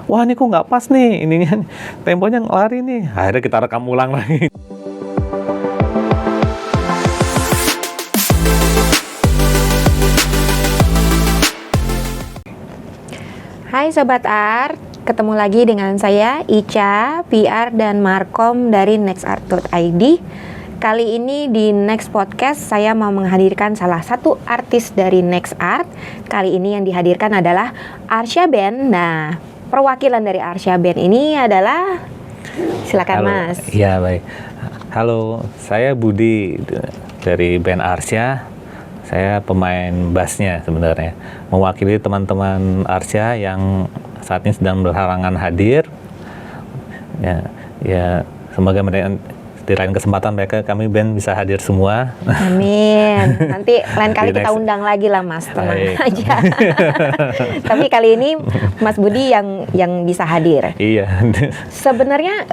wah ini kok nggak pas nih, ininya temponya lari nih. Akhirnya kita rekam ulang lagi. Hai Sobat Art, ketemu lagi dengan saya Ica, PR dan Markom dari nextart.id. Kali ini di Next Podcast saya mau menghadirkan salah satu artis dari Next Art. Kali ini yang dihadirkan adalah Arsya Band. Nah, perwakilan dari Arsya Band ini adalah, silakan Halo. Mas. Iya baik. Halo, saya Budi dari band Arsya. Saya pemain bassnya sebenarnya, mewakili teman-teman Arsya yang saat ini sedang berhalangan hadir. Ya, semoga di lain kesempatan kami band bisa hadir semua. Amin. Nanti lain kali kita undang lagi lah Mas, tenang aja. Tapi kali ini Mas Budi yang bisa hadir. Iya. Sebenarnya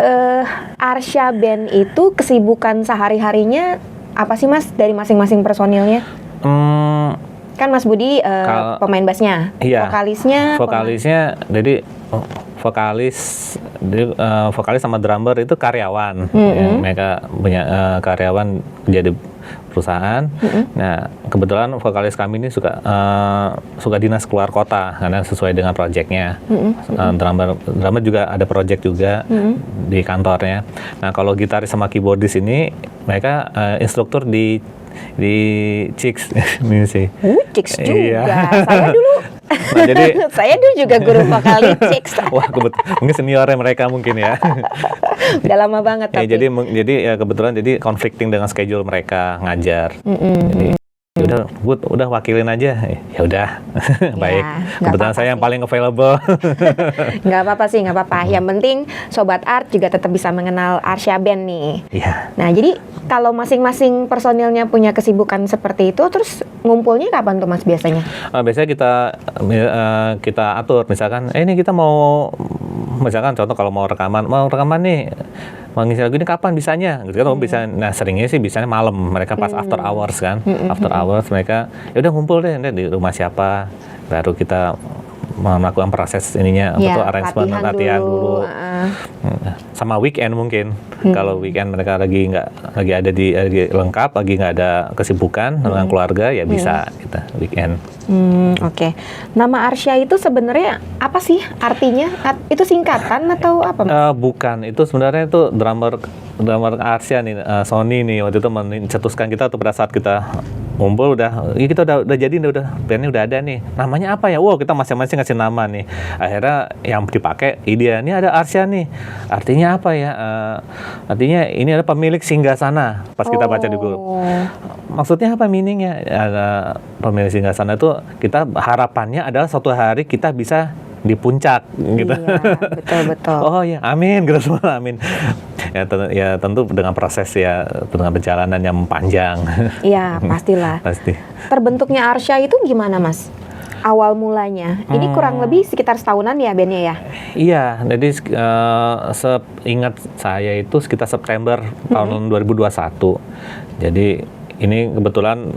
Arsya Band itu kesibukan sehari-harinya apa sih Mas dari masing-masing personilnya? Kan Mas Budi pemain bassnya, iya, vokalisnya, jadi vokalis sama drummer itu karyawan. Ya, mereka punya karyawan jadi perusahaan. Nah, kebetulan vokalis kami ini suka dinas keluar kota karena sesuai dengan proyeknya. Drummer juga ada proyek juga di kantornya. Nah, kalau gitaris sama keyboardis ini mereka instruktur di Chicks ini sih. Chicks juga. Iya. Saya dulu. Nah, jadi saya dulu juga guru vokal di Chicks. Wah, mungkin seniornya mereka mungkin ya. Udah lama banget tapi. Jadi ya kebetulan jadi conflicting dengan schedule mereka ngajar. Jadi udah wakilin aja. Ya udah. Baik. Kebetulan saya yang paling available. Nggak apa-apa. Yang penting Sobat Art juga tetap bisa mengenal Arsya Band nih. Iya. Nah, jadi kalau masing-masing personilnya punya kesibukan seperti itu, terus ngumpulnya kapan tuh Mas biasanya? Biasanya kita atur, misalkan ini kita misalkan contoh kalau mau rekaman nih, mau ngisi lagu ini kapan bisanya gitu kan. Bisa, nah seringnya sih bisanya malam, mereka pas after hours kan. After hours mereka ya udah ngumpul deh di rumah siapa, baru kita melakukan proses ininya untuk arrangement, latihan dulu. Sama weekend mungkin. Kalau weekend mereka lagi lagi lengkap, lagi nggak ada kesibukan dengan keluarga, ya bisa kita weekend. Oke. Nama Arsya itu sebenarnya apa sih artinya? Itu singkatan atau apa? Bukan, itu sebenarnya itu drummer Arsya nih, Sony nih waktu itu mencetuskan kita tuh pada saat kita ngumpul kita udah jadi bandnya udah ada nih. Namanya apa ya? Wow, kita masing-masing ngasih nama nih. Akhirnya yang dipakai ide ini ada Arsya nih. Artinya apa ya? Artinya ini adalah pemilik singgasana. Pas kita baca di Google. Maksudnya apa meaningnya? Ada pemilik singgasana itu kita harapannya adalah suatu hari kita bisa di puncak gitu. Iya, betul. Oh ya, amin gitu semua, amin. Ya tentu dengan proses dengan perjalanan yang panjang. Iya, pastilah. Pasti. Terbentuknya Arsya itu gimana Mas? Awal mulanya. Ini kurang lebih sekitar setahunan ya bandnya ya? Iya, jadi seingat saya itu sekitar September tahun 2021. Jadi ini kebetulan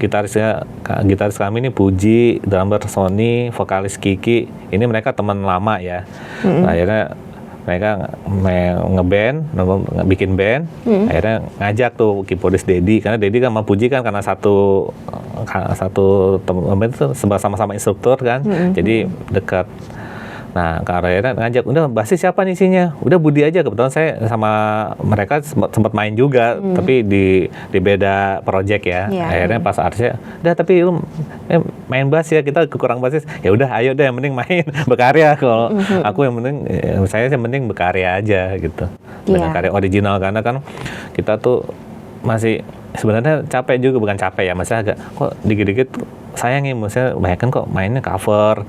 gitaris kami ini Puji, drummer Sony, vokalis Kiki. Ini mereka teman lama ya. Akhirnya mereka bikin band. Akhirnya ngajak tuh keyboardis Dedi, karena Dedi kan sama Puji kan karena satu teman itu sama-sama instruktur kan. Jadi dekat. Nah, akhirnya ngajak, udah basis siapa nih isinya? Udah Budi aja. Kebetulan saya sama mereka sempat main juga, tapi di beda project ya. Akhirnya pas Arsya, udah tapi lu main bass ya, kita kurang basis. Ya udah, ayo deh, yang penting main berkarya. Kalau aku yang penting, saya yang penting berkarya aja gitu. Dengan karya original, karena kan kita tuh masih sebenarnya capek juga, bukan capek ya, masih agak kok dikit-dikit sayangnya, maksudnya banyak kan kok mainnya cover,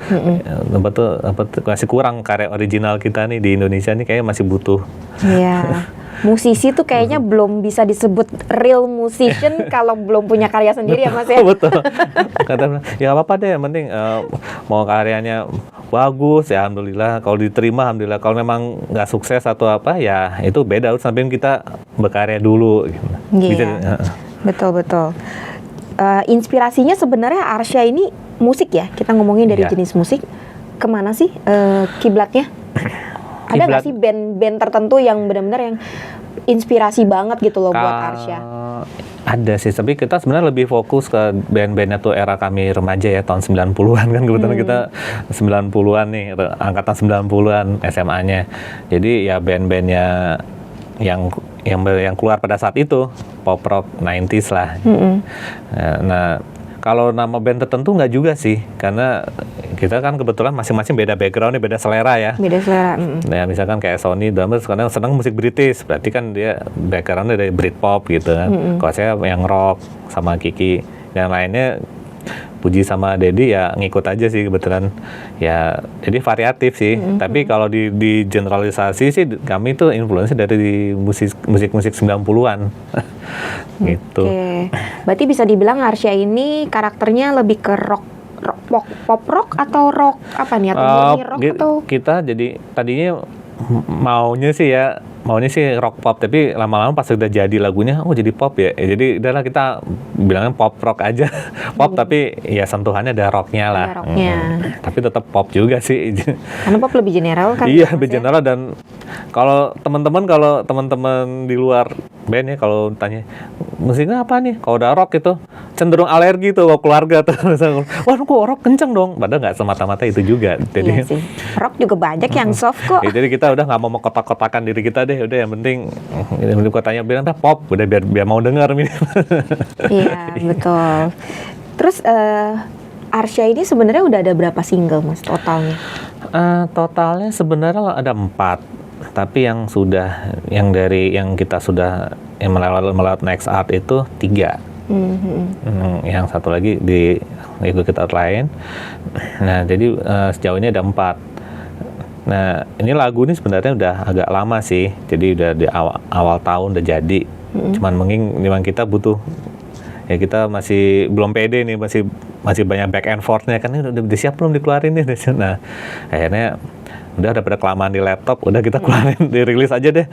masih kurang karya original kita nih di Indonesia nih, kayaknya masih butuh. Iya. Musisi tuh kayaknya belum bisa disebut real musician kalau belum punya karya sendiri ya Mas ya. Betul. Kata ya apa-apa deh, yang penting mau karyanya bagus ya alhamdulillah, kalau diterima alhamdulillah, kalau memang nggak sukses atau apa ya itu beda, sampai kita berkarya dulu gitu. Iya. Betul. Inspirasinya sebenarnya Arsya ini musik ya, kita ngomongin dari jenis musik. kemana sih kiblatnya? Ada nggak sih band-band tertentu yang benar-benar yang inspirasi banget gitu loh buat Arsya? Ada sih, tapi kita sebenarnya lebih fokus ke band-bandnya tuh era kami remaja ya, tahun 90-an kan, kebetulan kita 90-an nih, angkatan 90-an SMA-nya. Jadi ya band-bandnya yang keluar pada saat itu, pop rock 90s lah. Nah, kalau nama band tertentu nggak juga sih, karena kita kan kebetulan masing-masing beda background, beda selera ya. Beda selera. Nah, misalkan kayak Sony drummer sekarang senang musik British, berarti kan dia backgroundnya dari Britpop gitu kan. Kalau saya yang rock sama Kiki dan lainnya, Puji sama Dedi ya ngikut aja sih kebetulan. Ya jadi variatif sih. Tapi kalau di generalisasi sih kami tuh influence dari musik 90-an. Gitu. Oke. Berarti bisa dibilang Arsya ini karakternya lebih ke rock pop rock atau rock apa nih, atau murni rock atau? Kita jadi tadinya maunya sih rock pop, tapi lama-lama pas udah jadi lagunya jadi pop ya. Jadi udahlah kita bilangnya pop rock aja. Pop tapi ya sentuhannya ada rocknya lah. Ada rocknya. Tapi tetap pop juga sih. Karena pop lebih general kan. Iya, lebih general. Dan kalau teman-teman di luar band ya, kalau tanya musiknya apa nih, kalau udah rock itu cenderung alergi tuh keluarga tuh. Wah, kok rock kenceng dong. Padahal nggak semata-mata itu juga. Jadi iya sih. Rock juga banyak yang soft kok. Ya, jadi kita udah nggak mau kotak-kotakan diri kita deh. Udah yang penting katanya bilang pop, udah biar mau dengar ini. Iya, betul. Terus Arsya ini sebenarnya udah ada berapa single Mas totalnya? Totalnya sebenarnya ada 4. Tapi yang kita sudah melewat Next Art itu 3. Yang satu lagi itu kita lain. Nah, jadi sejauh ini ada 4. Nah, ini lagu ini sebenarnya udah agak lama sih. Jadi udah di awal tahun udah jadi. Cuman memang kita butuh, ya kita masih belum pede nih, masih banyak back and forth-nya kan, ini udah siap belum dikeluarin nih. Nah, akhirnya udah pada kelamaan di laptop, udah kita keluarin, dirilis aja deh.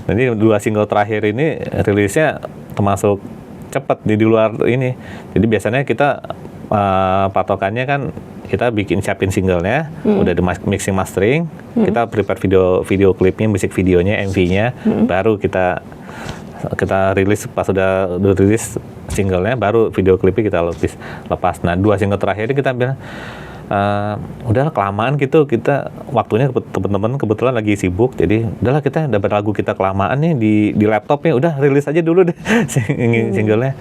Nanti 2 single terakhir ini rilisnya termasuk cepet di luar ini. Jadi biasanya kita patokannya kan kita siapin singlenya, udah di mixing mastering, kita prepare video klipnya, musik videonya, MV-nya, baru kita rilis. Pas udah rilis singlenya, baru video klipnya kita lepas. Nah, 2 single terakhir ini kita bilang udahlah kelamaan gitu, kita waktunya teman-teman kebetulan lagi sibuk, jadi udahlah kita dapat lagu kita kelamaan nih di laptopnya, udah rilis aja dulu deh singlenya.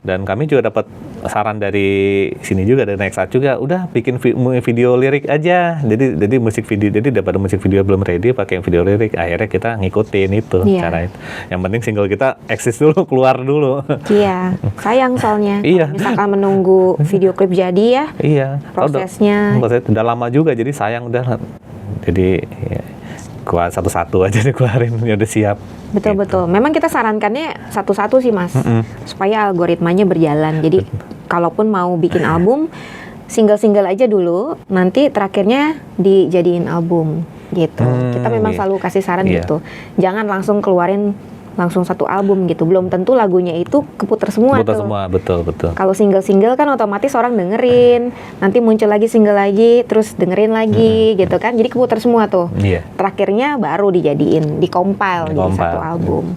Dan kami juga dapat saran dari sini juga, dari Next Art juga, udah bikin video lirik aja. Jadi musik video, jadi daripada musik video belum ready pakai video lirik. Akhirnya kita ngikutin itu cara itu. Yang penting single kita eksis dulu, keluar dulu. Iya, sayang soalnya. Iya. Misalkan menunggu video klip jadi ya. Iya. Prosesnya Udah lama juga, jadi sayang udah. Jadi ya, keluar satu-satu aja dikeluarin, ya udah siap. Betul-betul. Memang kita sarankannya satu-satu sih Mas, supaya algoritmanya berjalan. Jadi kalaupun mau bikin album, single-single aja dulu, nanti terakhirnya dijadiin album gitu. Kita memang selalu kasih saran gitu. Jangan langsung keluarin langsung satu album gitu. Belum tentu lagunya itu keputar semua tuh. Semua, betul. Kalau single-single kan otomatis orang dengerin, nanti muncul lagi single lagi, terus dengerin lagi gitu kan. Jadi keputar semua tuh. Terakhirnya baru dijadiin, dikompil jadi satu album.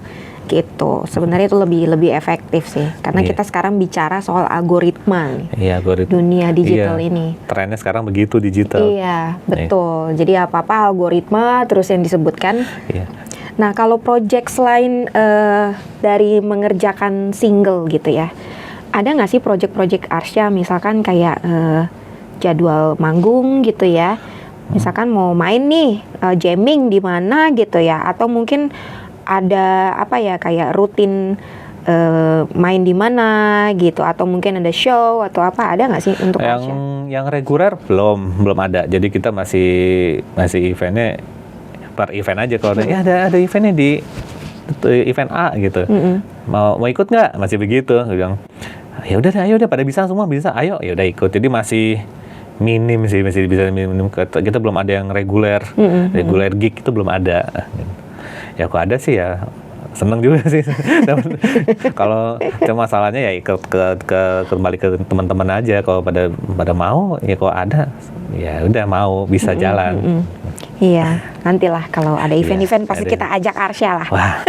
Gitu. Sebenarnya itu lebih efektif sih. Karena kita sekarang bicara soal algoritma nih. Iya, algoritma. Dunia digital ini. Trennya sekarang begitu, digital. Iya, betul. Jadi apa-apa algoritma terus yang disebutkan. Nah, kalau project selain dari mengerjakan single gitu ya, ada nggak sih project-project Arsya, misalkan kayak jadwal manggung gitu ya, misalkan mau main nih, jamming di mana gitu ya, atau mungkin ada apa ya, kayak rutin main di mana gitu, atau mungkin ada show atau apa, ada nggak sih untuk Arsya? Yang reguler belum ada, jadi kita masih eventnya per event aja. Kalau ada eventnya di event A gitu, mau ikut nggak, masih begitu. Bilang ya udah, ayo deh, pada bisa semua, bisa, ayo, ya udah ikut. Jadi masih minim sih, masih bisa minim. Kita belum ada yang reguler gig itu belum ada. Ya kok ada sih ya seneng juga sih. Kalau masalahnya ya kembali ke teman-teman aja. Kalau pada mau ya, kalau ada ya udah mau bisa jalan. Iya, nantilah kalau ada event-event pasti ada. kita ajak Arsya lah. Wah,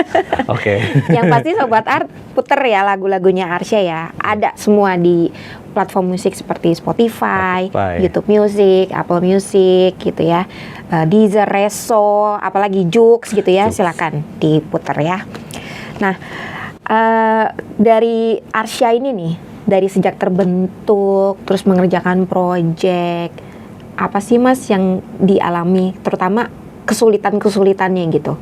oke. Yang pasti Sobat Art puter ya lagu-lagunya Arsya ya. Ada semua di platform musik seperti Spotify, YouTube Music, Apple Music gitu ya. Deezer, Reso, apalagi Joox gitu ya. Silakan diputer ya. Nah, dari Arsya ini nih, dari sejak terbentuk terus mengerjakan project, apa sih Mas yang dialami, terutama kesulitan-kesulitannya gitu?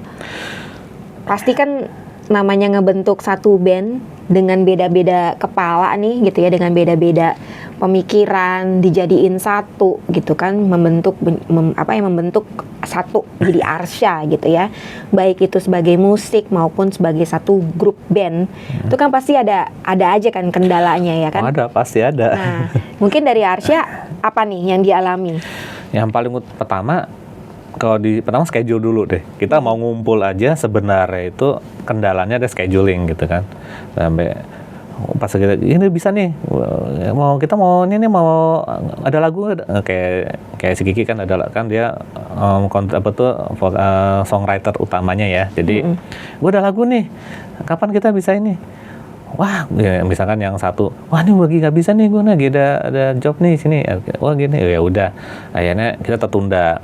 Pasti kan namanya ngebentuk satu band dengan beda-beda kepala nih gitu ya, dengan beda-beda pemikiran dijadiin satu gitu kan, membentuk satu jadi Arsya gitu ya, baik itu sebagai musik maupun sebagai satu grup band. Itu kan pasti ada aja kan kendalanya ya kan? Ada, pasti ada. Nah, mungkin dari Arsya apa nih yang dialami? Yang paling pertama, pertama schedule dulu deh. Kita mau ngumpul aja sebenarnya itu kendalanya ada scheduling gitu kan. Sampai pas kita ini bisa nih, kita mau ada lagu kayak si Kiki kan ada kan dia songwriter utamanya ya. Jadi gua ada lagu nih. Kapan kita bisa ini? Wah, ya, misalkan yang satu, wah ini lagi nggak bisa nih, gue lagi ada job nih sini, wah gini, ya udah, akhirnya kita tertunda.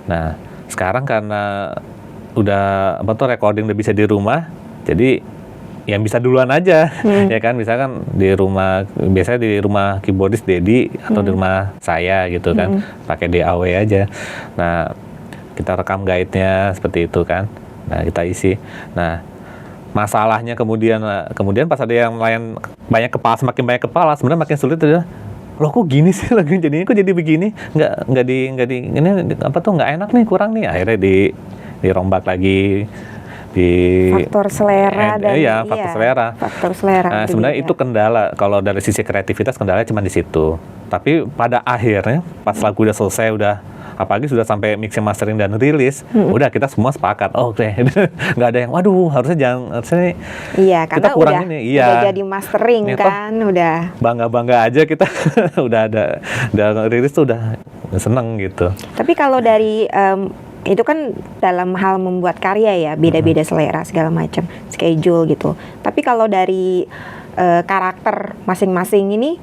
Nah, sekarang karena udah recording udah bisa di rumah, jadi yang bisa duluan aja, ya kan, misalkan di rumah, biasanya di rumah keyboardis Dedi atau di rumah saya gitu kan, pakai DAW aja. Nah, kita rekam guide-nya seperti itu kan, nah kita isi. Nah, masalahnya kemudian pas ada yang lain semakin banyak kepala, sebenarnya makin sulit aja. Loh kok gini sih lagu jadinya, kok jadi begini? Nggak di ini nggak enak nih, kurang nih. Akhirnya dirombak lagi di faktor selera faktor selera. Nah, sebenarnya itu kendala. Kalau dari sisi kreativitas kendalanya cuma di situ. Tapi pada akhirnya pas lagu udah selesai, apalagi sudah sampai mixing, mastering dan rilis, udah kita semua sepakat. Oke. Nggak ada yang harusnya iya, kita karena kurang udah jadi mastering ini kan, udah bangga aja kita udah rilis tuh udah seneng gitu. Tapi kalau dari itu kan dalam hal membuat karya ya, beda-beda selera segala macam, schedule gitu. Tapi kalau dari karakter masing-masing ini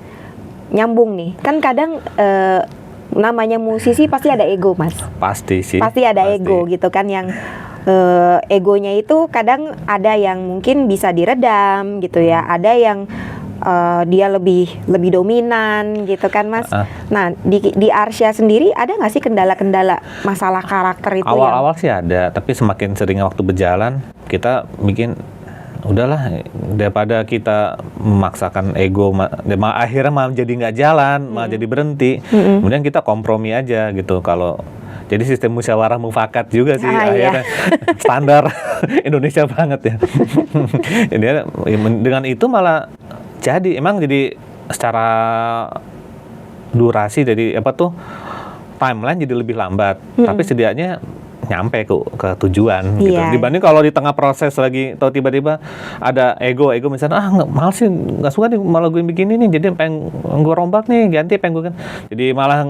nyambung nih, kan kadang namanya musisi pasti ada ego Mas. Pasti sih. Pasti ada ego gitu kan, yang egonya itu kadang ada yang mungkin bisa diredam gitu ya, ada yang dia lebih dominan gitu kan Mas. Nah di Arsya sendiri ada nggak sih kendala-kendala masalah karakter itu? Awal-awal sih ada, tapi semakin seringnya waktu berjalan kita bikin udahlah, daripada kita memaksakan ego, akhirnya malah jadi nggak jalan, malah jadi berhenti. Kemudian kita kompromi aja gitu. Kalau jadi sistem musyawarah mufakat juga sih akhirnya standar Indonesia banget ya. Jadi dengan itu malah jadi secara durasi jadi timeline jadi lebih lambat, tapi setidaknya nyampe ke tujuan gitu. Dibanding kalau di tengah proses lagi atau tiba-tiba ada ego misalnya malah sih nggak suka nih malah gue begini nih, jadi pengen gue rombak nih, ganti pengen gue kan, jadi malah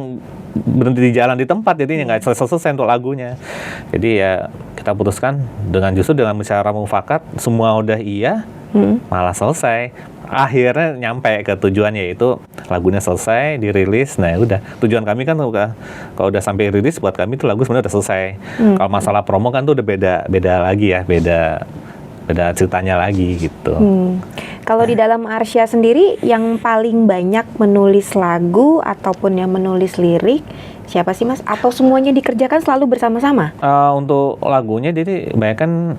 berhenti di jalan di tempat, jadi nggak selesai untuk lagunya. Jadi ya kita putuskan dengan musyawarah mufakat, semua udah malah selesai. Akhirnya nyampe ke tujuan, yaitu lagunya selesai, dirilis. Nah udah, tujuan kami kan kalau udah sampai rilis, buat kami itu lagu sebenarnya udah selesai. Kalau masalah promo kan tuh udah beda lagi ya, beda ceritanya lagi gitu. Kalau di dalam Arsya sendiri yang paling banyak menulis lagu ataupun yang menulis lirik siapa sih Mas? Atau semuanya dikerjakan selalu bersama-sama? Untuk lagunya jadi kebanyakan,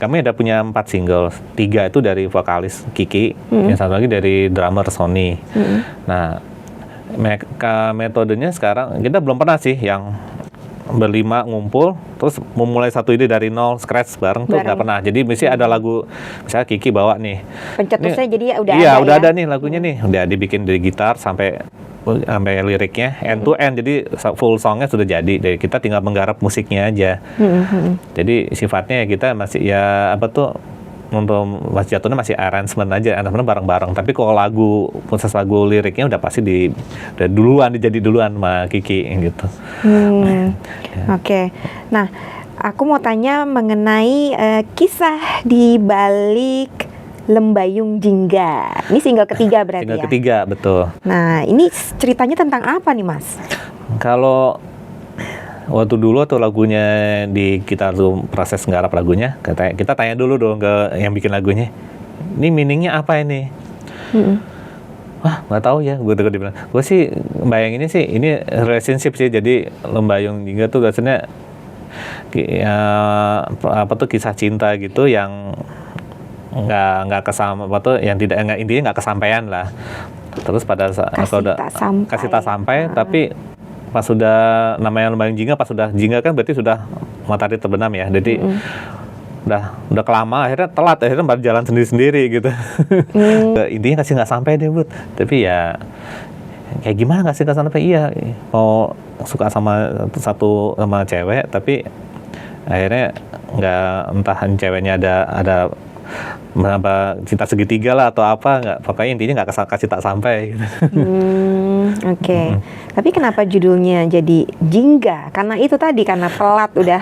kami ada punya 4 single, 3 itu dari vokalis Kiki, yang satu lagi dari drummer Sony. Nah, metodenya sekarang kita belum pernah sih yang berlima ngumpul terus memulai satu ide dari nol, scratch bareng tuh nggak pernah. Jadi mesti ada lagu, misalnya Kiki bawa nih pencetusnya, jadi udah udah ada nih lagunya nih, udah dibikin dari gitar sampai liriknya end to end, jadi full songnya sudah jadi. Dari kita tinggal menggarap musiknya aja. Jadi sifatnya kita masih untuk Mas jatuhnya masih arrangement bareng-bareng. Tapi kalau proses lagu liriknya udah pasti udah jadi duluan sama Kiki gitu. Oke. Nah, aku mau tanya mengenai kisah di balik Lembayung Jingga. Ini single ketiga berarti Single ya? ketiga, betul. Nah, ini ceritanya tentang apa nih, Mas? Kalau waktu dulu tuh lagunya kita tuh proses nggarap lagunya, kita tanya dulu dong ke yang bikin lagunya, ini meaningnya apa ini? Wah, nggak tahu ya, gue bilang. Gue sih bayanginnya sih ini relationship sih, jadi Lembayung Jingga tuh biasanya kisah cinta gitu yang nggak yang intinya nggak kesampaian lah. Terus pada saat kasih tak sampai, tapi pas sudah namanya Lembayung Jingga, pas sudah jingga kan berarti sudah matahari terbenam ya. Jadi udah kelama, akhirnya telat, akhirnya baru jalan sendiri gitu. Intinya kasih nggak sampai deh, Bud. Tapi ya kayak gimana kasih nggak sampai? Iya, mau suka sama cewek, tapi akhirnya nggak, entah ceweknya ada cinta segitiga lah atau apa, nggak, pokoknya intinya nggak kasih tak sampai gitu. Oke. Tapi kenapa judulnya jadi Jingga? Karena itu tadi, karena telat udah.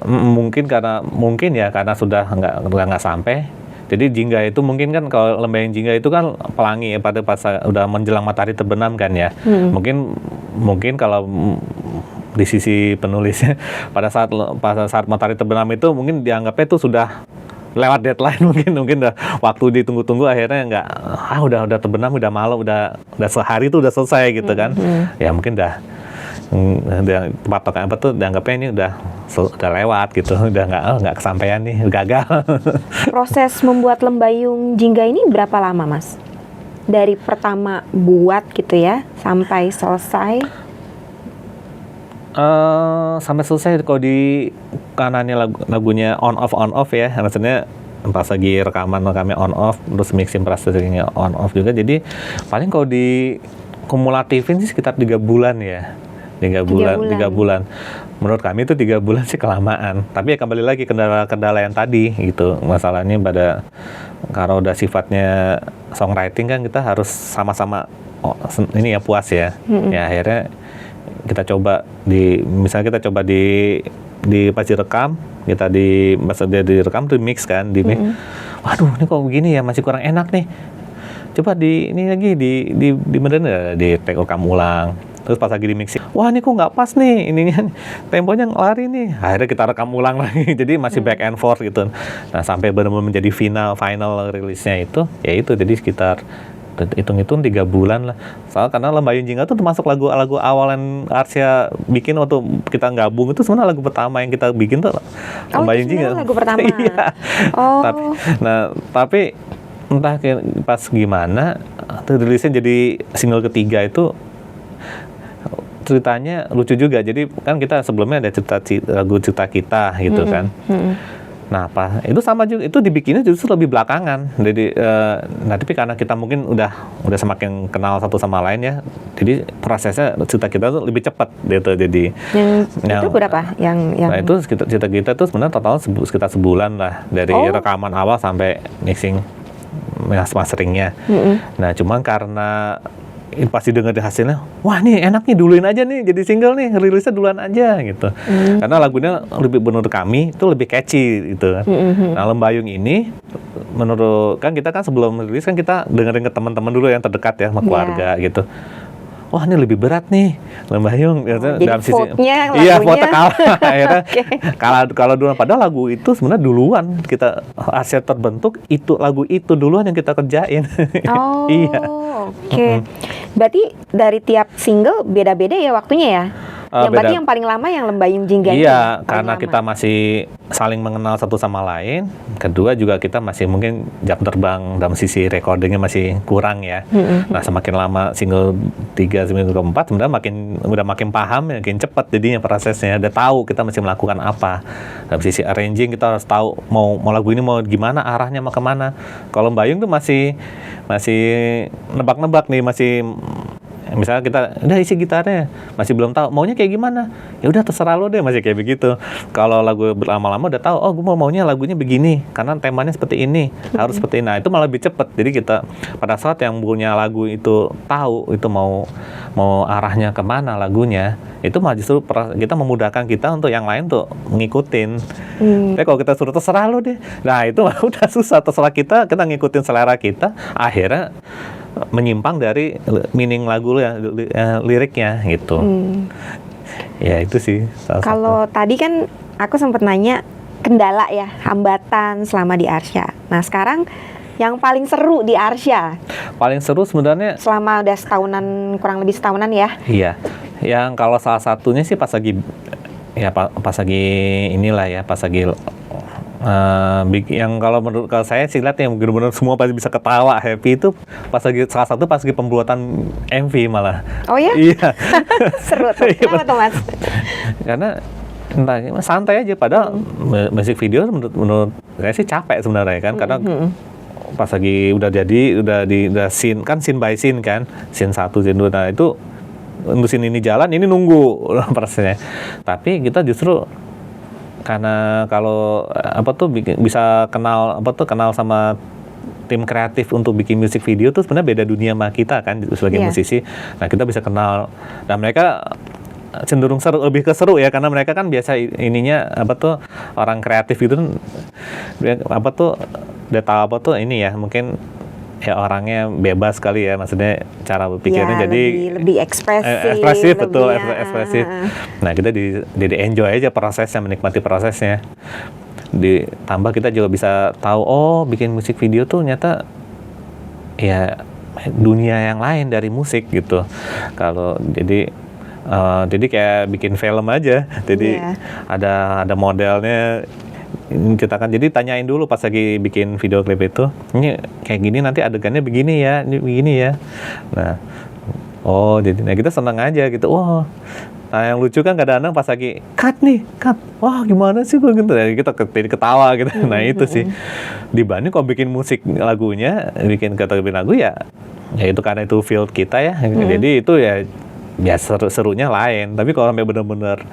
Mungkin karena sudah nggak sampai. Jadi Jingga itu mungkin kan, kalau Lembayung Jingga itu kan pelangi ya, pada pas udah menjelang matahari terbenam kan ya. Mungkin kalau di sisi penulisnya pada saat matahari terbenam itu mungkin dianggapnya itu sudah lewat deadline, mungkin udah waktu ditunggu-tunggu, akhirnya udah terbenam, udah malam, udah sehari itu udah selesai gitu kan. Ya mungkin udah patokan apa tuh dianggapnya ini udah lewat gitu, udah nggak kesampaian nih, gagal. Proses membuat Lembayung Jingga ini berapa lama, Mas? Dari pertama buat gitu ya sampai selesai? Sampai selesai. Kalau di kanannya lagunya on off ya, maksudnya pas lagi rekamnya on off, terus mixing processingnya on off juga. Jadi paling kalau di kumulatifin sih sekitar 3 bulan ya. 3 bulan. Menurut kami itu 3 bulan sih kelamaan. Tapi ya kembali lagi kendala yang tadi gitu. Masalahnya karena udah sifatnya songwriting kan, kita harus sama-sama ini ya puas ya. Ya akhirnya kita coba misalnya kita coba pas direkam, dia direkam tuh mix kan, di mix. Waduh, ini kok begini ya, masih kurang enak nih. Coba ini lagi di beneran di take rekam ulang. Terus pas lagi di mixing, wah ini kok nggak pas nih, ininya temponya lari nih. Akhirnya kita rekam ulang lagi, jadi masih back and forth gitu. Nah sampai benar-benar menjadi final rilisnya itu, ya itu jadi sekitar hitung-hitung 3 bulan lah. Soalnya karena Lembayung Jingga tuh termasuk lagu awal yang Arsya bikin waktu kita gabung, itu sebenarnya lagu pertama yang kita bikin tuh Lembayung Jingga. Lagu pertama. Iya. Tapi entah pas gimana rilisnya jadi single ketiga itu ceritanya lucu juga. Jadi kan kita sebelumnya ada lagu cerita kita gitu kan. Nah, itu sama juga, itu dibikinnya justru lebih belakangan. Jadi, tapi karena kita mungkin udah semakin kenal satu sama lain ya, jadi prosesnya cerita kita tuh lebih cepat gitu. Jadi itu berapa? Nah itu cerita kita tuh sebenarnya total sekitar sebulan lah, dari rekaman awal sampai mixing masteringnya. Nah, cuman karena pasti denger di hasilnya, wah nih enak nih, duluin aja nih jadi single nih, rilisnya duluan aja gitu. Karena lagunya menurut kami itu lebih catchy gitu. Nah Lembayung ini menurut kita kan sebelum rilis kan kita dengerin ke teman-teman dulu yang terdekat ya, sama keluarga gitu. Wah ini lebih berat nih Lembayung, jadi dalam sisi vote kalah. Akhirnya kalau duluan, padahal lagu itu sebenarnya duluan kita aset terbentuk, itu lagu itu duluan yang kita kerjain. Iya. Oke. Berarti dari tiap single beda-beda ya waktunya ya? Berarti yang paling lama yang Lembayung Jingga. Iya, karena kita masih saling mengenal satu sama lain. Kedua juga kita masih mungkin jam terbang dalam sisi recordingnya masih kurang ya. Nah semakin lama single 3, single 4 sebenarnya udah makin paham, makin cepat jadinya prosesnya. Udah tahu kita masih melakukan apa. Dalam sisi arranging kita harus tahu mau lagu ini mau gimana, arahnya mau kemana. Kalau Lembayung tuh masih nebak-nebak nih, masih misalnya kita udah isi gitarnya masih belum tahu maunya kayak gimana, ya udah terserah lo deh, masih kayak begitu. Kalau lagu lama-lama udah tahu, oh gue maunya lagunya begini karena temanya seperti ini, harus seperti ini. Nah itu malah lebih cepet. Jadi kita pada saat yang punya lagu itu tahu itu mau arahnya kemana lagunya, itu malah justru kita memudahkan kita untuk yang lain tuh ngikutin. Tapi kalau kita suruh terserah lo deh, nah itu udah susah. Terserah kita ngikutin selera kita, akhirnya menyimpang dari meaning lagu ya, liriknya gitu. Ya itu sih salah Kalau satu. tadi kan aku sempat nanya kendala ya, hambatan selama di Arsya. Nah sekarang yang paling seru di Arsya Paling seru sebenarnya selama udah setahunan, kurang lebih setahunan ya. iya. Yang kalau salah satunya sih pas lagi inilah ya, pas lagi yang kalau saya sih lihat yang benar-benar semua pasti bisa ketawa happy itu salah satu pas lagi pembuatan MV malah. Oh ya? Iya. Seru tuh. Kenapa tuh Mas? Karena entah santai aja, padahal musik video menurut saya sih capek sebenarnya kan, karena pas lagi udah scene by scene kan, scene 1, scene 2, nah itu untuk scene ini jalan, ini nunggu prosesnya. Tapi kita justru karena kalau bisa kenal sama tim kreatif untuk bikin musik video tuh sebenarnya beda dunia sama kita kan sebagai musisi. Nah kita bisa kenal, dan mereka cenderung lebih ke seru ya, karena mereka kan biasa ininya orang kreatif itu udah tahu ini ya, mungkin ya orangnya bebas kali ya, maksudnya cara berpikirnya jadi lebih ekspresif, betul, ekspresif. Nah kita jadi enjoy aja prosesnya, menikmati prosesnya. Ditambah kita juga bisa tahu, oh bikin musik video tuh ternyata ya dunia yang lain dari musik gitu. Kalau jadi kayak bikin film aja, jadi ada modelnya. Kita kan jadi tanyain dulu pas lagi bikin video klip itu, ini kayak gini nanti adegannya begini ya, ini begini ya. Nah, jadi kita senang aja gitu. Wah, nah yang lucu kan kadang-kadang pas lagi cut, wah gimana sih gue gitu, kita jadi ketawa gitu. Nah itu sih dibanding kalau bikin musik lagunya, bikin lagu ya itu karena itu field kita ya. Jadi itu ya serunya lain. Tapi kalau sampai bener-bener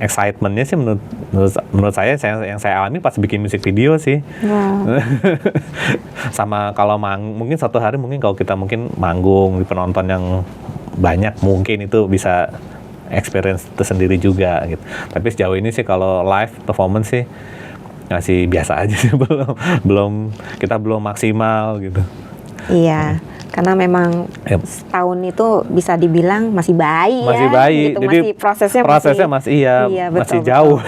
excitementnya sih menurut saya yang saya alami pas bikin musik video sih. Sama kalau mungkin satu hari mungkin kalau kita mungkin manggung di penonton yang banyak, mungkin itu bisa experience tersendiri juga gitu. Tapi sejauh ini sih kalau live performance sih masih biasa aja sih, kita belum maksimal gitu. Iya. Karena memang setahun itu bisa dibilang masih bayi gitu. Jadi prosesnya masih jauh.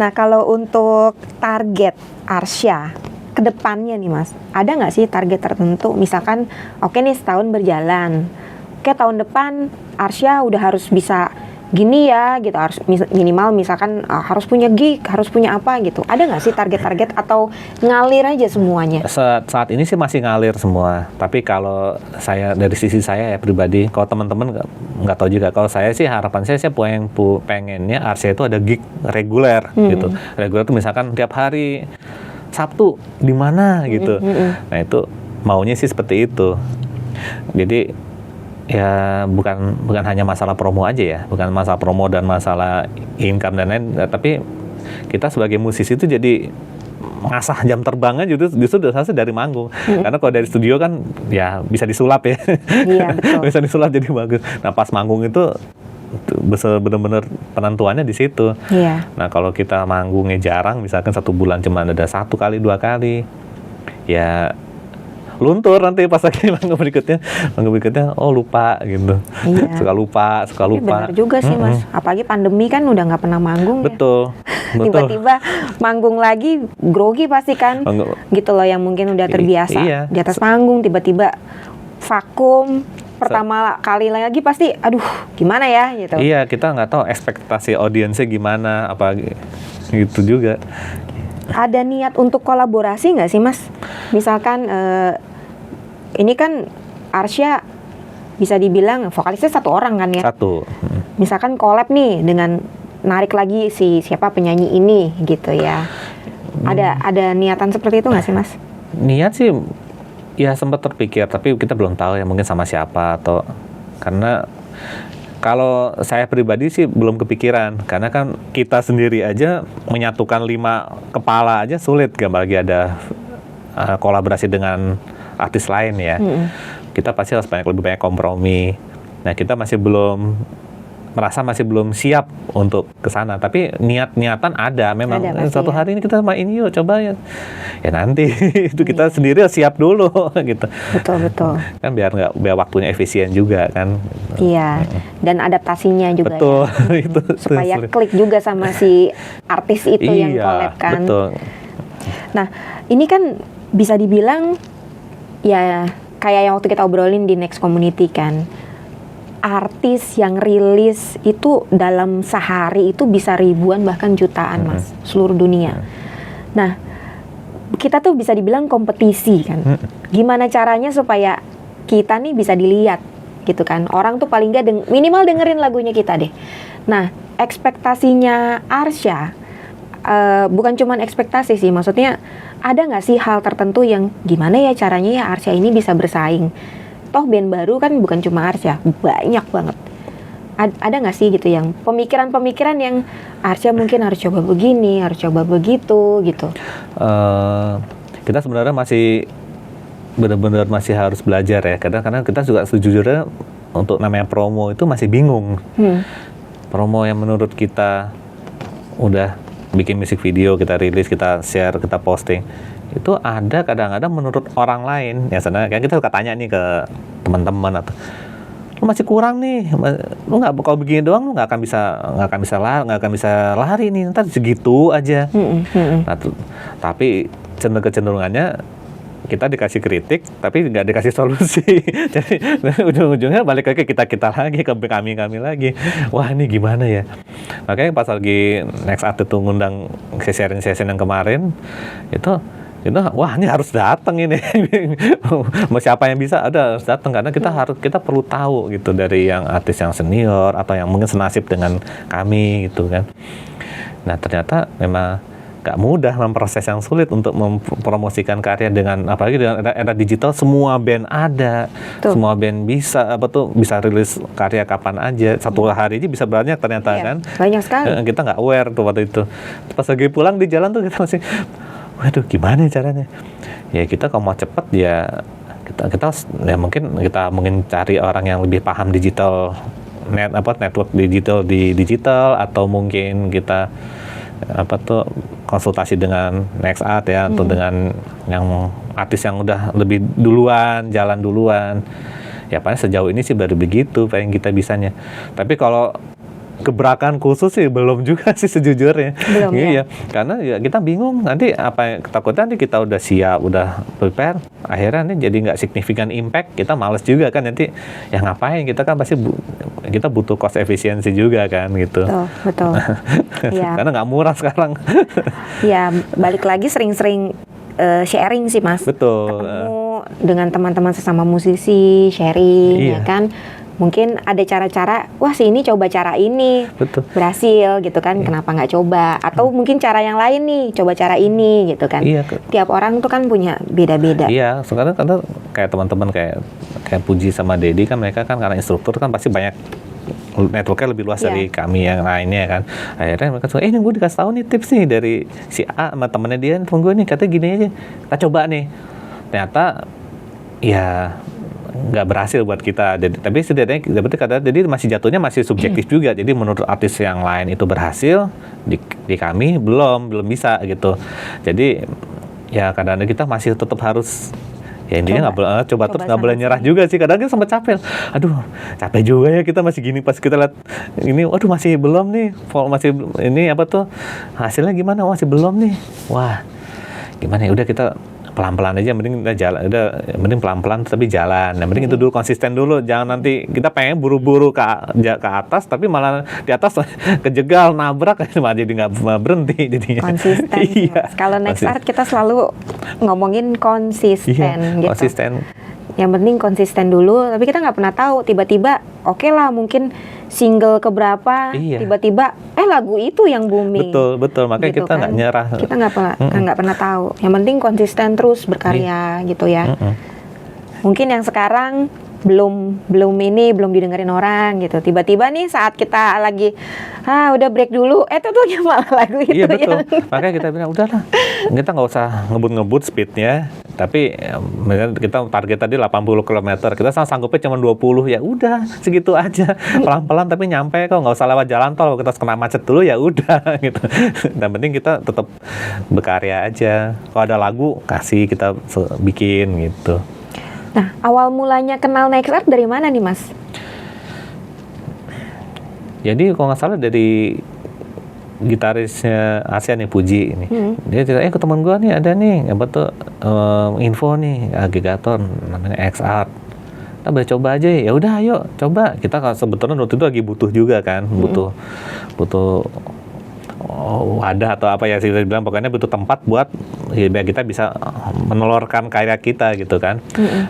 Nah kalau untuk target Arsya ke depannya nih Mas, ada nggak sih target tertentu? Misalkan oke nih setahun berjalan, oke tahun depan Arsya udah harus bisa gini ya gitu, harus minimal misalkan harus punya gig, harus punya apa gitu. Ada nggak sih target-target atau ngalir aja semuanya? Saat ini sih masih ngalir semua. Tapi kalau saya dari sisi saya ya pribadi, kalau teman-teman nggak tahu juga. Kalau saya sih harapan saya pengennya Arsya itu ada gig reguler gitu. Reguler itu misalkan tiap hari Sabtu di mana gitu. Nah itu maunya sih seperti itu. Jadi ya bukan hanya masalah promo aja ya, bukan masalah promo dan masalah income dan lain, tapi kita sebagai musisi itu jadi ngasah jam terbangnya justru dari manggung. Karena kalau dari studio kan ya bisa disulap ya. Iya, betul. Bisa disulap jadi bagus. Nah pas manggung itu benar-benar penentuannya di situ. Iya. Nah kalau kita manggungnya jarang, misalkan 1 bulan cuma ada 1 kali 2 kali, ya luntur nanti pas lagi manggung berikutnya lupa gitu. Iya. suka lupa Benar juga sih Mas, apalagi pandemi kan udah nggak pernah manggung. Betul. Tiba-tiba manggung lagi grogi pasti kan gitu loh, yang mungkin udah terbiasa di atas panggung tiba-tiba vakum pertama kali lagi pasti aduh gimana ya gitu. Iya, kita nggak tahu ekspektasi audiensnya gimana, apa gitu juga. Ada niat untuk kolaborasi nggak sih Mas? Misalkan ini kan Arsya bisa dibilang vokalisnya 1 orang kan ya? 1. Misalkan collab nih dengan narik lagi siapa penyanyi ini gitu ya. Ada niatan seperti itu nggak sih Mas? Niat sih Ya sempat terpikir, tapi kita belum tahu ya mungkin sama siapa atau karena kalau saya pribadi sih belum kepikiran karena kan kita sendiri aja menyatukan 5 kepala aja sulit, gak lagi ada kolaborasi dengan artis lain ya. Kita pasti harus lebih banyak kompromi. Nah kita masih belum siap untuk ke sana, tapi niatan ada memang. Suatu hari ini kita main yuk, coba ya nanti itu kita sendiri siap dulu gitu. Betul Kan biar waktunya efisien juga kan. Iya, dan adaptasinya juga. Betul. Ya. Itu supaya klik juga sama si artis itu yang collab kan. Betul. Nah ini kan bisa dibilang ya kayak yang waktu kita obrolin di Next Community kan, artis yang rilis itu dalam sehari itu bisa ribuan bahkan jutaan Mas, seluruh dunia. Nah kita tuh bisa dibilang kompetisi kan, gimana caranya supaya kita nih bisa dilihat gitu kan, orang tuh paling nggak minimal dengerin lagunya kita deh. Nah ekspektasinya Arsya bukan cuman ekspektasi sih, maksudnya ada nggak sih hal tertentu yang gimana ya caranya ya Arsya ini bisa bersaing? Toh band baru kan bukan cuma Arsya, banyak banget. Ada nggak sih gitu yang pemikiran-pemikiran yang Arsya mungkin harus coba begini, harus coba begitu gitu? Kita sebenarnya masih benar-benar masih harus belajar ya. Karena kita juga sejujurnya untuk namanya promo itu masih bingung. Promo yang menurut kita udah bikin musik video, kita rilis, kita share, kita posting, itu ada kadang-kadang menurut orang lain ya sana kan kita suka tanya nih ke teman-teman atau lu masih kurang nih, lu nggak kalau begini doang lu nggak akan bisa lari nih, ntar segitu aja. Nah, tapi kecenderungannya kita dikasih kritik tapi nggak dikasih solusi. Jadi ujung-ujungnya balik lagi kita lagi ke kami lagi. Wah ini gimana ya? Makanya pas lagi Next Art itu ngundang sharing session yang kemarin itu wah ini harus datang ini. Siapa yang bisa harus datang karena kita perlu tahu gitu dari yang artis yang senior atau yang mungkin senasib dengan kami gitu kan. Nah ternyata memang gak mudah memproses yang sulit untuk mempromosikan karya dengan apalagi dengan era digital, semua band ada. Semua band bisa rilis karya kapan aja, satu hari aja bisa banyak ternyata kan. Banyak sekali. Kita nggak aware tuh waktu itu. Pas lagi pulang di jalan tuh kita masih waduh gimana caranya? Ya kita kalau mau cepet ya kita ya mungkin cari orang yang lebih paham digital, network digital di digital, atau mungkin kita konsultasi dengan Next Art ya, atau dengan yang artis yang udah lebih duluan, jalan duluan. Ya paling sejauh ini sih baru begitu paling kita bisanya. Tapi kalau gebrakan khusus sih belum juga sih sejujurnya. Belum ya? Karena ya kita bingung nanti takutnya nanti kita udah siap, udah prepare, akhirnya nanti jadi nggak signifikan impact, kita males juga kan nanti ya ngapain, kita kan pasti kita butuh cost efisiensi juga kan gitu. Betul. Ya. Karena nggak murah sekarang. Ya balik lagi sering-sering sharing sih Mas. Betul. Ketemu dengan teman-teman sesama musisi, sharing ya kan. Mungkin ada cara-cara, wah si ini coba cara ini, berhasil gitu kan, kenapa nggak coba? Atau mungkin cara yang lain nih, coba cara ini gitu kan. Tiap orang tuh kan punya beda-beda. Iya, sekarang karena kayak teman-teman kayak Puji sama Dedi kan, mereka kan karena instruktur kan pasti banyak networknya lebih luas dari kami yang lainnya kan. Akhirnya mereka suka, ini gue dikasih tahu nih tips nih dari si A sama temennya dia, temen gue nih katanya gini aja, kita coba nih. Ternyata ya nggak berhasil buat kita. Tapi setidaknya jadi masih jatuhnya masih subjektif juga. Jadi menurut artis yang lain itu berhasil, di kami belum bisa gitu. Jadi ya kadang-kadang kita masih tetap harus ya intinya coba terus, nggak boleh nyerah juga sih. Kadang kita sempat capek, aduh capek juga ya kita masih gini, pas kita lihat ini waduh masih belum nih, masih ini hasilnya gimana, masih belum nih, wah gimana ya, udah kita pelan-pelan aja, mending kita jalan, mending pelan-pelan tapi jalan. Nah, mending itu dulu, konsisten dulu, jangan nanti kita pengen buru-buru ke atas tapi malah di atas kejegal, nabrak, malah jadi nggak berhenti jadinya. Konsisten. Iya. Kalau Next Art kita selalu ngomongin konsisten gitu. Konsisten. Yang penting konsisten dulu, tapi kita nggak pernah tahu tiba-tiba oke lah mungkin single keberapa tiba-tiba lagu itu yang booming. Betul makanya gitu kita nggak nyerah. Kita nggak pernah tahu. Yang penting konsisten terus berkarya gitu ya. Mungkin yang sekarang belum didengerin orang gitu. Tiba-tiba nih saat kita lagi udah break dulu, tuh malah lagu itu. Iya betul. yang Makanya kita bilang udahlah, kita nggak usah ngebut speednya, tapi kita target tadi 80 km, kita sanggupnya cuma 20, ya udah segitu aja, pelan-pelan tapi nyampe kok, nggak usah lewat jalan tol, kita kena macet dulu ya udah gitu. Dan penting kita tetap berkarya aja. Kalau ada lagu kasih kita bikin gitu. Nah, awal mulanya kenal Nexart dari mana nih, Mas? Jadi kalau nggak salah dari gitarisnya ASEAN nih, Puji ini. Dia cerita, ke teman gue nih ada nih, apa tuh info nih, agregator namanya X-Art. Kita boleh coba aja ya. Udah ayo coba. Kita sebetulnya waktu itu lagi butuh juga kan, butuh wadah atau apa ya sih bilang, pokoknya butuh tempat buat biar kita bisa menelurkan karya kita gitu kan.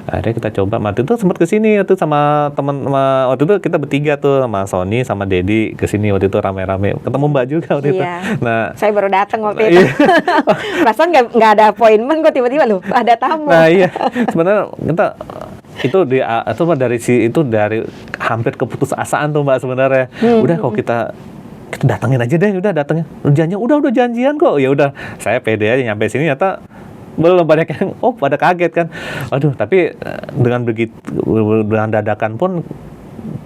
Akhirnya kita coba, waktu itu sempat kesini waktu sama teman, waktu itu kita bertiga tuh sama Sony sama Dedi kesini waktu itu rame-rame, ketemu Mbak juga waktu itu. Nah, saya baru datang waktu itu. Perasaan nggak ada appointment, kok tiba-tiba loh ada tamu. Nah iya, sebenarnya kita itu dari hampir keputusasaan tuh Mbak sebenarnya. Udah kalau kita datangin aja deh, udah datangin. Udah janjian kok. Ya udah, saya pede aja nyampe sini, ternyata belum banyak yang pada kaget kan. Aduh, tapi dengan dadakan pun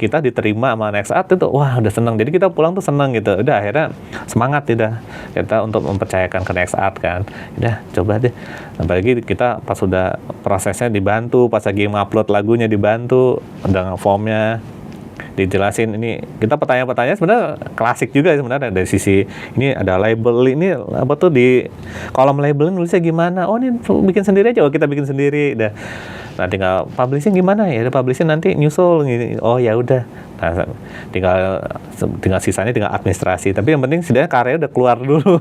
kita diterima sama Nexart itu, wah udah senang. Jadi kita pulang tuh senang gitu. Udah akhirnya semangat kita untuk mempercayakan ke Nexart kan. Udah coba deh. Apalagi kita pas sudah prosesnya dibantu, pas lagi upload lagunya dibantu, dengan formnya dijelasin. Ini kita pertanyaan-pertanyaan sebenarnya klasik juga sebenarnya, dari sisi ini ada label, ini apa tuh di kolom label nulisnya gimana, ini bikin sendiri aja, kita bikin sendiri. Nah tinggal publishing gimana ya, publishing nanti nyusul, oh ya udah. Nah, tinggal sisanya tinggal administrasi, tapi yang penting sebenarnya karya udah keluar dulu.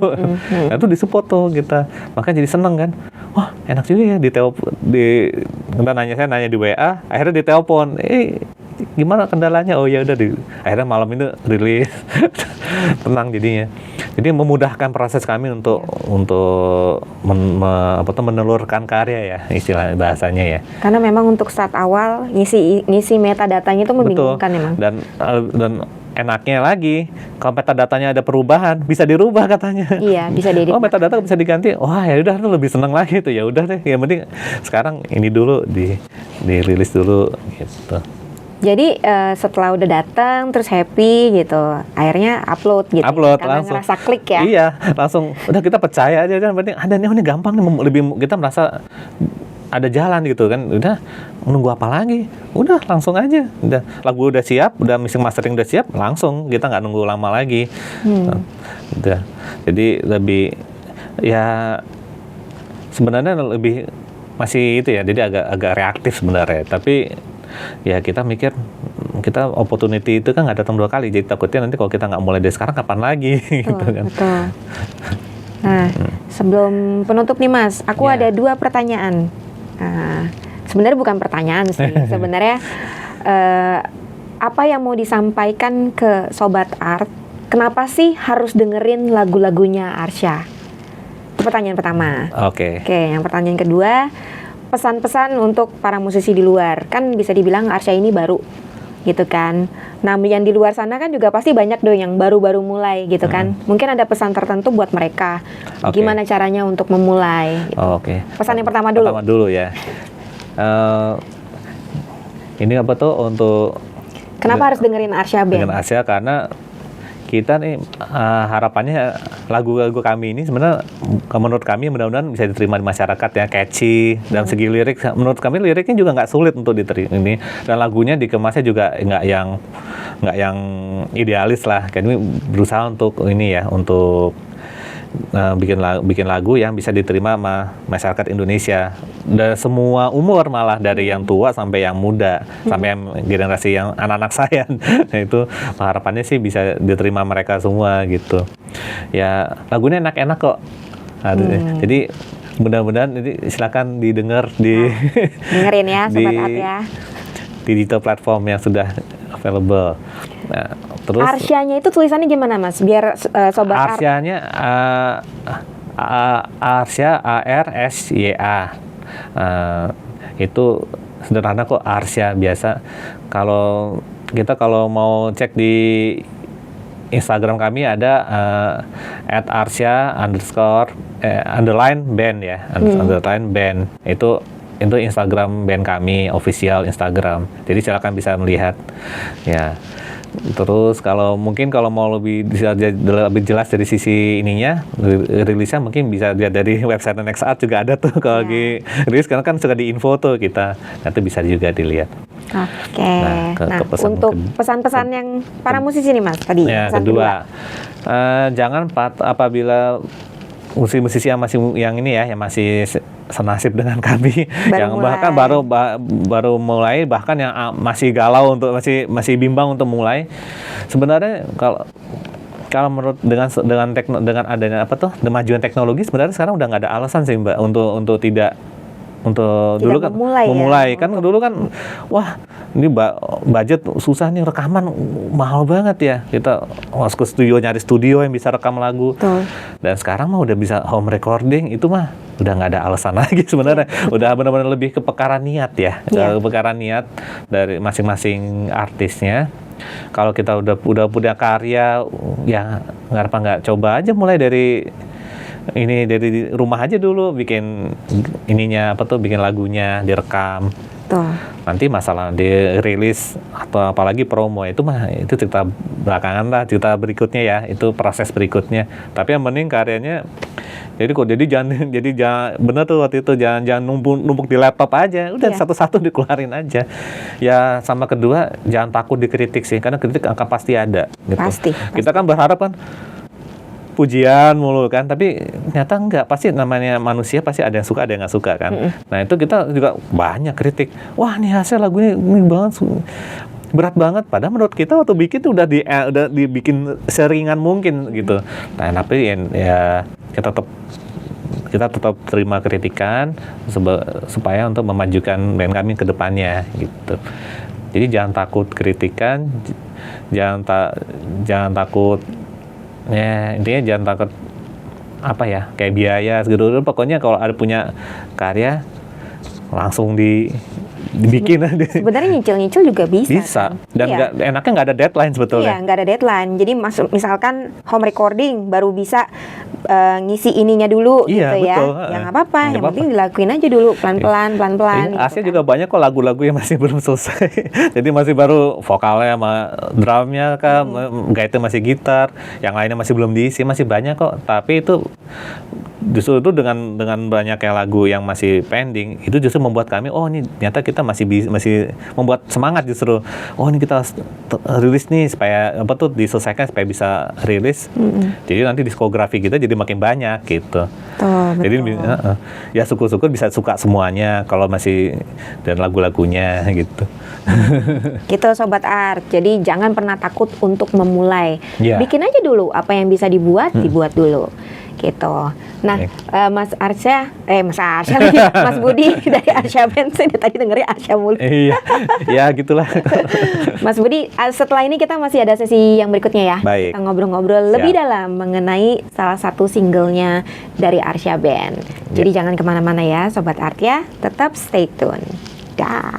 Nah itu disupport tuh kita, makanya jadi seneng kan. Wah enak juga ya saya nanya di WA, akhirnya ditelepon, gimana kendalanya? Oh ya udah, akhirnya malam ini rilis. Tenang jadinya. Jadi memudahkan proses kami untuk menelurkan karya ya, istilah bahasanya ya. Karena memang untuk start awal ngisi metadatanya itu membingungkan. Betul. Memang. Dan enaknya lagi, kalau metadatanya ada perubahan, bisa dirubah katanya. Iya, bisa diedit. Metadata bisa diganti. Wah, ya udah, lebih senang lagi tuh. Ya udah deh, yang penting sekarang ini dulu dirilis dulu gitu. Jadi setelah udah datang terus happy gitu, akhirnya upload gitu. Upload karena langsung. ngerasa klik ya. Iya, langsung. Udah kita percaya aja, yang penting ada nih, ini gampang nih, lebih kita merasa ada jalan gitu kan. Udah, nunggu apa lagi? Udah langsung aja. Udah lagu udah siap, udah mixing mastering udah siap, langsung kita nggak nunggu lama lagi. Udah. Jadi lebih ya sebenarnya lebih masih itu ya. Jadi agak reaktif sebenarnya. Tapi ya kita mikir, kita opportunity itu kan nggak datang 2 kali, jadi takutnya nanti kalau kita nggak mulai dari sekarang kapan lagi. Gitu kan. Betul. Nah, sebelum penutup nih Mas, aku ada 2 pertanyaan. Sebenarnya bukan pertanyaan sih, sebenarnya apa yang mau disampaikan ke Sobat Art? Kenapa sih harus dengerin lagu-lagunya Arsya? Itu pertanyaan pertama. Oke, yang pertanyaan kedua, pesan-pesan untuk para musisi di luar. Kan bisa dibilang Arsya ini baru gitu kan. Nah yang di luar sana kan juga pasti banyak dong yang baru-baru mulai gitu kan. Mungkin ada pesan tertentu buat mereka. Gimana caranya untuk memulai gitu. Pesan yang pertama dulu. Pertama dulu ya. Ini apa tuh untuk kenapa harus dengerin Arsya Band? Dengan Arsya karena kita nih harapannya lagu-lagu kami ini sebenarnya menurut kami mudah-mudahan bisa diterima di masyarakat ya, catchy, dan segi lirik menurut kami liriknya juga nggak sulit untuk diterima ini, dan lagunya dikemasnya juga nggak yang idealis lah. Kami berusaha untuk ini ya, untuk bikin lagu yang bisa diterima sama masyarakat Indonesia, dan semua umur, malah dari yang tua sampai yang muda, sampai yang generasi yang anak-anak saya. Nah itu harapannya sih bisa diterima mereka semua gitu ya. Lagunya enak-enak kok. Jadi mudah-mudahan ini silakan didengar dengerin ya Sobat Art ya, digital platform yang sudah available. Nah, terus Arsyanya itu tulisannya gimana Mas? Biar Sobat Art. Arsyanya Arsya, ARSYA. Itu sederhana kok, Arsya biasa. Kalau kita mau cek di Instagram kami ada @arsya__band ya, underline band. Itu Instagram band kami, official Instagram. Jadi silakan bisa melihat ya. Terus kalau mau lebih jelas dari sisi ininya, rilisnya mungkin bisa lihat dari website Next Art juga ada tuh kalau lagi rilis, karena kan suka di info tuh kita, nanti bisa juga dilihat. Oke. Nah, untuk pesan-pesan yang para musisi nih Mas tadi. Ya, kedua, jangan apabila musisi-musisi yang masih senasib dengan kami, yang bahkan baru mulai, bahkan yang masih galau masih bimbang untuk mulai. Sebenarnya kalau menurut dengan adanya kemajuan teknologi, sebenarnya sekarang udah nggak ada alasan sih Mbak untuk tidak dulu kan memulai kan dulu kan wah ini budget susah nih, rekaman mahal banget ya, kita masuk ke studio, nyari studio yang bisa rekam lagu. Dan sekarang mah udah bisa home recording, itu mah udah nggak ada alasan lagi sebenarnya. Udah benar-benar lebih ke kepekaran niat ya, kepekaran niat dari masing-masing artisnya. Kalau kita udah punya karya, ya nggak coba aja mulai dari rumah aja dulu, bikin bikin lagunya, direkam. Nanti masalah dirilis atau apalagi promo itu cerita belakangan lah, cerita berikutnya ya, itu proses berikutnya. Tapi yang penting karyanya. Jadi jangan bener tuh waktu itu, jangan numpuk di laptop aja, udah satu-satu dikeluarin aja. Ya sama kedua, jangan takut dikritik sih, karena kritik akan pasti ada. Gitu. Pasti. Kita kan berharap kan pujian mulu kan, tapi ternyata enggak, pasti namanya manusia pasti ada yang suka, ada yang nggak suka kan. Nah itu kita juga banyak kritik, wah nih hasil lagunya ini banget, berat banget, padahal menurut kita waktu bikin tuh udah dibikin seringan mungkin gitu. Nah tapi ya kita tetap terima kritikan supaya untuk memajukan band kami ke depannya gitu. Jadi jangan takut kritikan, jangan takut. Ya intinya jangan takut kayak biaya segitu. Pokoknya kalau ada punya karya langsung dibikin. Sebenarnya nyicil juga bisa. Dan enaknya nggak ada deadline sebetulnya. Iya, nggak ada deadline. Jadi misalkan home recording baru bisa ngisi ininya dulu gitu ya. Betul. Ya nggak apa-apa, yang penting dilakuin aja dulu pelan-pelan. Asli juga banyak kok lagu-lagu yang masih belum selesai. Jadi masih baru vokalnya sama drumnya kan, guide masih gitar, yang lainnya masih belum diisi, masih banyak kok. Tapi itu justru itu dengan banyaknya lagu yang masih pending, itu justru membuat kami ini ternyata kita masih membuat semangat justru. Ini kita rilis nih supaya diselesaikan supaya bisa rilis. Jadi nanti diskografi kita jadi makin banyak gitu. Jadi ya syukur-syukur bisa suka semuanya kalau masih dan lagu-lagunya gitu. Gitu Sobat Art. Jadi jangan pernah takut untuk memulai. Bikin aja dulu apa yang bisa dibuat dulu. Gitu. Nah, Mas Budi dari Arsya Band, saya tadi dengerin Arsya mulu. Iya, ya gitulah. Mas Budi, setelah ini kita masih ada sesi yang berikutnya ya. Baik. Kita ngobrol-ngobrol lebih dalam mengenai salah satu singlenya dari Arsya Band. Jadi jangan kemana-mana ya Sobat Art ya, tetap stay tune. Dah.